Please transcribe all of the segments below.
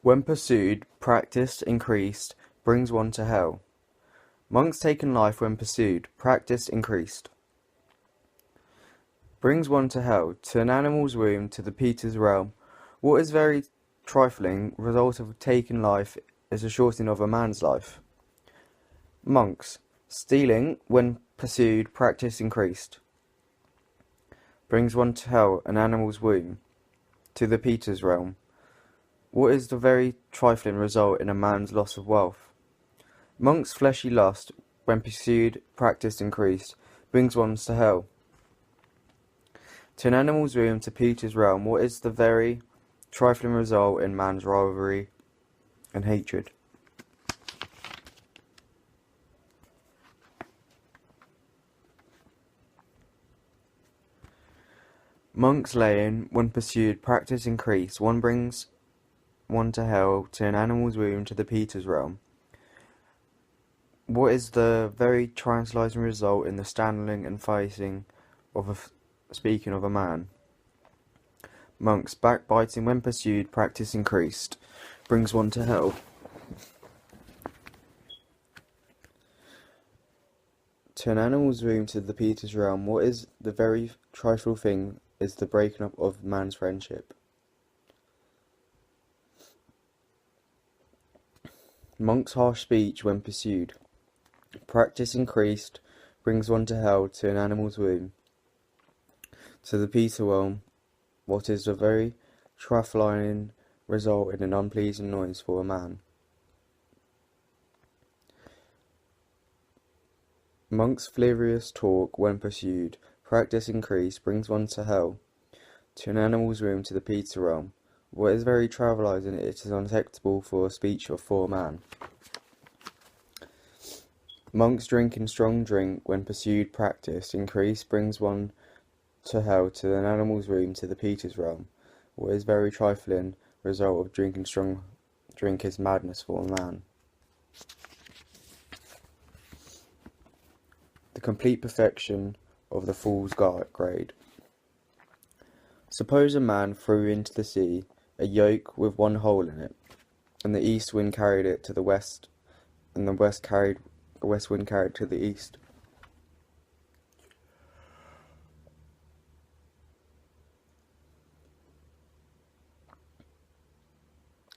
When pursued, practised, increased, brings one to hell. Monks taken life when pursued, practised, increased. Brings one to hell, to an animal's womb, to the Peter's realm. What is very trifling result of taken life is a shortening of a man's life. Monks, stealing, when pursued, practised, increased. Brings one to hell, an animal's womb, to the Peter's realm. What is the very trifling result in a man's loss of wealth? Monk's fleshy lust, when pursued, practised, increased, brings one to hell. To an animal's womb, to Peter's realm, what is the very trifling result in man's rivalry and hatred? Monk's laying, when pursued, practice increased, one brings one to hell, to an animal's womb, to the Peter's realm. What is the very translating result in the standing and facing of speaking of a man? Monks, backbiting, when pursued, practice increased, brings one to hell. To an animal's womb, to the Peter's realm, what is the very trifling thing is the breaking up of man's friendship. Monk's harsh speech, when pursued, practice increased, brings one to hell, to an animal's womb. To the Peter realm, what is the very trifling result in an unpleasing noise for a man? Monk's furious talk, when pursued, practice increased, brings one to hell, to an animal's womb, to the Peter realm. What is very travelizing, it is unacceptable for a speech or for a man. Monk's drinking strong drink, when pursued, practice increased, brings one to hell, to an animal's womb, to the Peter's realm. What is very trifling result of drinking strong drink is madness for a man. The complete perfection of the fool's grade. Suppose a man threw into the sea a yoke with one hole in it, and the east wind carried it to the west, and the west wind carried it to the east.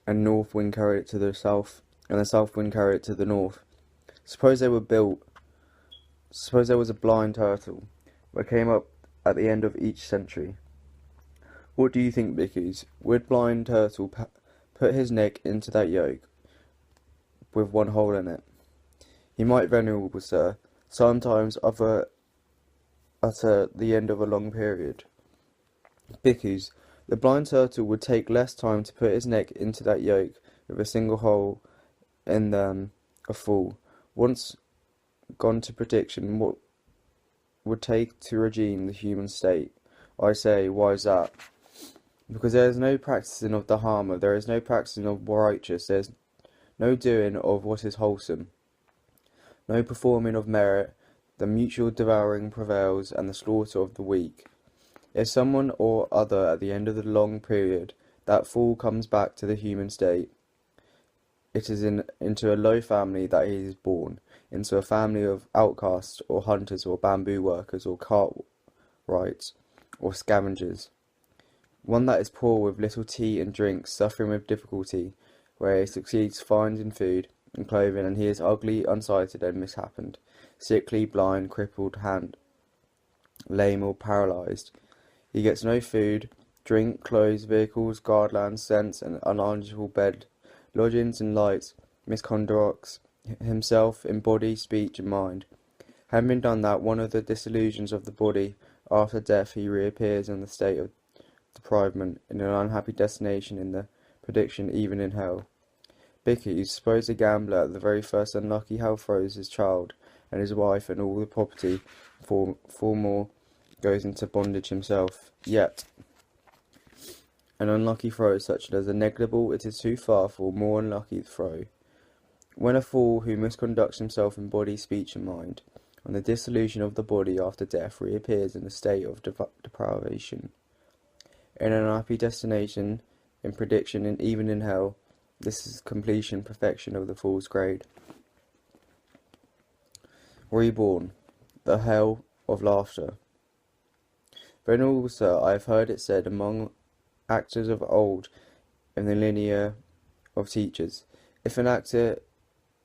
And north wind carried it to the south, and the south wind carried it to the north. Suppose there was a blind turtle, that came up at the end of each century. What do you think, Bickies? Would blind turtle put his neck into that yoke with one hole in it? He might, venerable sir, sometimes utter the end of a long period. Bickies, the blind turtle would take less time to put his neck into that yoke with a single hole in than a fool. Once gone to prediction, what would take to regime the human state? I say, why is that? Because there is no practising of the harmer, there is no practising of righteous, there is no doing of what is wholesome, no performing of merit, the mutual devouring prevails, and the slaughter of the weak. If someone or other at the end of the long period, that fool comes back to the human state, it is into a low family that he is born, into a family of outcasts, or hunters, or bamboo workers, or cartwrights, or scavengers. One that is poor with little tea and drink, suffering with difficulty, where he succeeds finding food and clothing, and he is ugly, unsighted, and mishappened, sickly, blind, crippled, hand, lame, or paralysed. He gets no food, drink, clothes, vehicles, guardlands, scents, and unalterable bed, lodgings and lights, misconducts himself in body, speech, and mind. Having done that, one of the disillusions of the body, after death he reappears in the state of deprivement, in an unhappy destination, in the prediction, even in hell. Bickies, suppose a gambler at the very first unlucky hell throws his child and his wife and all the property, for more goes into bondage himself. Yet an unlucky throw such as a negligible, it is too far for a more unlucky throw. When a fool who misconducts himself in body, speech, and mind, on the dissolution of the body after death, reappears in a state of deprivation, in an unhappy destination, in prediction, and even in hell, This is completion, perfection of the fool's grade. Reborn, the hell of laughter. Venerable sir, I have heard it said among actors of old in the linear of teachers, if an actor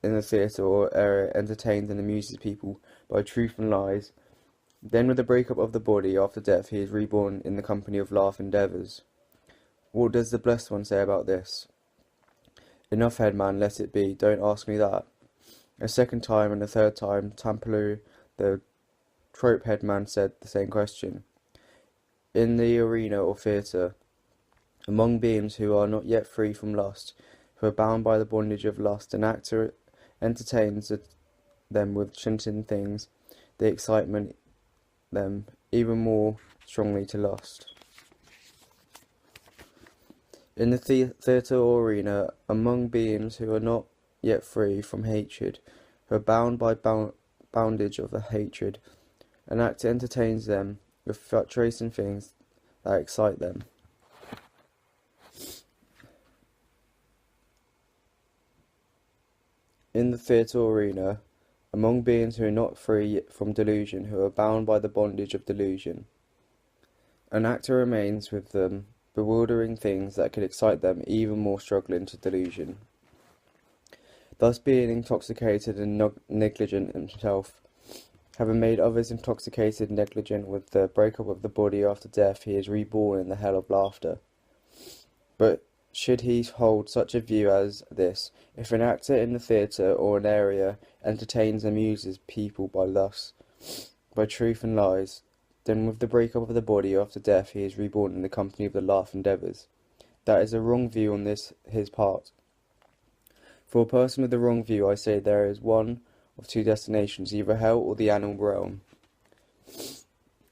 in the theatre or area entertains and amuses people by truth and lies, then with the breakup of the body after death he is reborn in the company of laugh endeavours. What does the Blessed One say about this? Enough, headman, let it be, don't ask me that. A second time and a third time, Tampaloo, the trope headman, said the same question. In the arena or theatre, among beings who are not yet free from lust, who are bound by the bondage of lust, an actor entertains them with chanting things, they excite them even more strongly to lust. In the theatre or arena, among beings who are not yet free from hatred, who are bound by bondage of the hatred, an actor entertains them with fluctuating things that excite them. In the theatre or arena, among beings who are not free from delusion, who are bound by the bondage of delusion, an actor remains with them, bewildering things that could excite them even more struggling to delusion. Thus being intoxicated and negligent himself, having made others intoxicated and negligent with the breakup of the body after death, he is reborn in the hell of laughter. But should he hold such a view as this, if an actor in the theatre or an area entertains and amuses people by lust, by truth and lies, then with the breakup of the body after death he is reborn in the company of the laugh endeavours. That is a wrong view on his part. For a person with the wrong view, I say there is one of two destinations, either hell or the animal realm.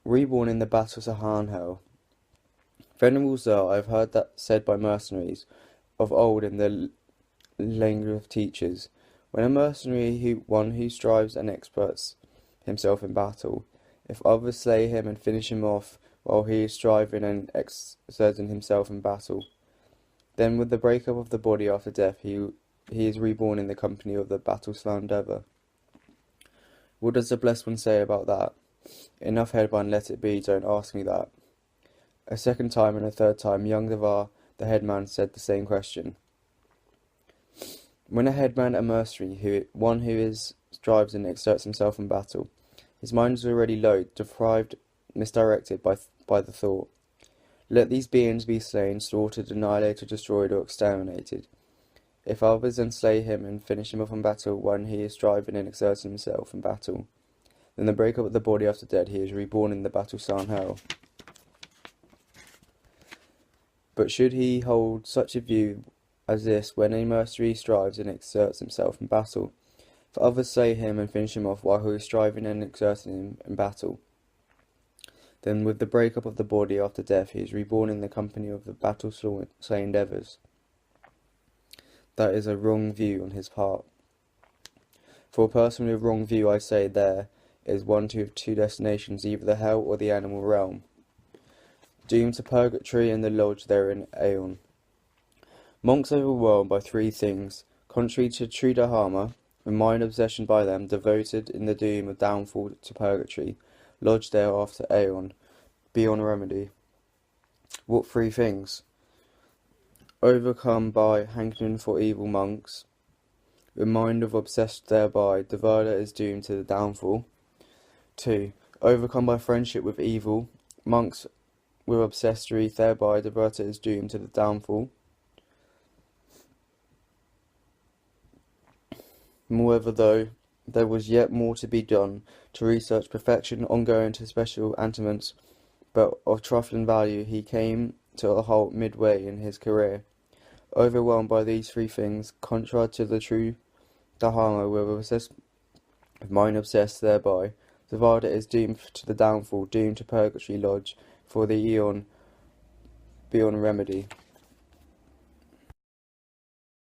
Reborn in the battle Sahan hell. Venerable sir, I have heard that said by mercenaries of old in the language of teachers. When a mercenary, one who strives and experts himself in battle, if others slay him and finish him off while he is striving and exerting himself in battle, then with the breakup of the body after death he is reborn in the company of the battle-slain endeavour. What does the Blessed One say about that? Enough, headman, let it be, don't ask me that. A second time and a third time, young Devar, the headman, said the same question. When a headman, a mercenary, one who strives and exerts himself in battle, his mind is already low, deprived, misdirected by the thought. Let these beings be slain, slaughtered, annihilated, destroyed, or exterminated. If others then slay him and finish him off in battle when he is striving and exerting himself in battle, then the breakup of the body after death he is reborn in the battle-slain hell. But should he hold such a view as this, when a mercenary strives and exerts himself in battle, if others slay him and finish him off while he is striving and exerting him in battle, then with the breakup of the body after death he is reborn in the company of the battle-slain endeavours. That is a wrong view on his part. For a person with a wrong view, I say there is one of two destinations, either the hell or the animal realm. Doomed to purgatory and the lodge therein aeon. Monks overwhelmed by three things, contrary to true dharma, with mind obsession by them, devoted in the doom of downfall to purgatory, lodged there after aeon, beyond remedy. What three things? Overcome by hankering for evil monks, with mind of obsessed thereby, Devada is doomed to the downfall. 2. Overcome by friendship with evil monks, with obsessory, thereby Devada is doomed to the downfall. Moreover, though there was yet more to be done to research perfection, ongoing to special attainments, but of trifling value, he came to a halt midway in his career. Overwhelmed by these three things, contrary to the true dharma, with mind obsessed thereby, Devada is doomed to the downfall, doomed to purgatory lodge for the eon beyond remedy.